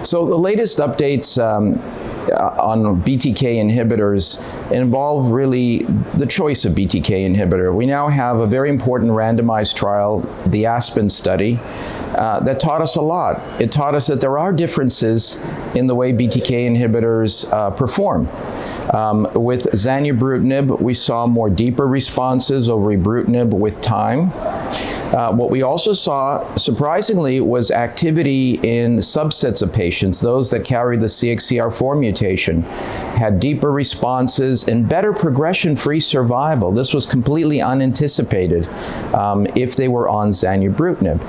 So the latest updates on BTK inhibitors involve really the choice of BTK inhibitor. We now have a very important randomized trial, the ASPEN study, that taught us a lot. It taught us that there are differences in the way BTK inhibitors perform. With zanubrutinib, we saw more deeper responses over ibrutinib with time. What we also saw, surprisingly, was activity in subsets of patients. Those that carry the CXCR4 mutation had deeper responses and better progression-free survival. This was completely unanticipated if they were on zanubrutinib.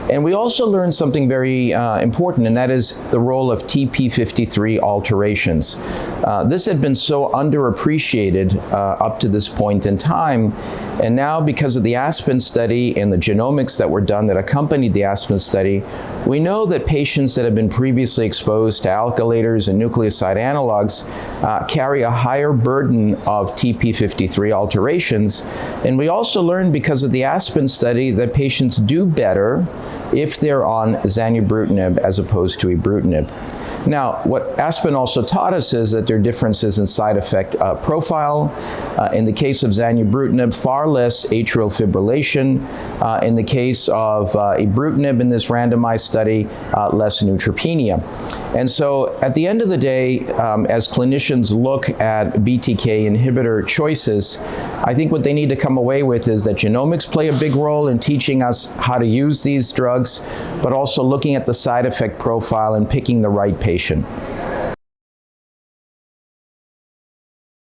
And we also learned something very important, and that is the role of TP53 alterations. This had been so underappreciated up to this point in time, and now because of the ASPEN study and the genomics that were done that accompanied the ASPEN study, we know that patients that have been previously exposed to alkylators and nucleoside analogs carry a higher burden of TP53 alterations. And we also learned because of the ASPEN study that patients do better if they're on zanubrutinib as opposed to ibrutinib. Now, what ASPEN also taught us is that there are differences in side effect profile. In the case of zanubrutinib, far less atrial fibrillation. In the case of ibrutinib in this randomized study, less neutropenia. And so at the end of the day, as clinicians look at BTK inhibitor choices, I think what they need to come away with is that genomics play a big role in teaching us how to use these drugs, but also looking at the side effect profile and picking the right patient.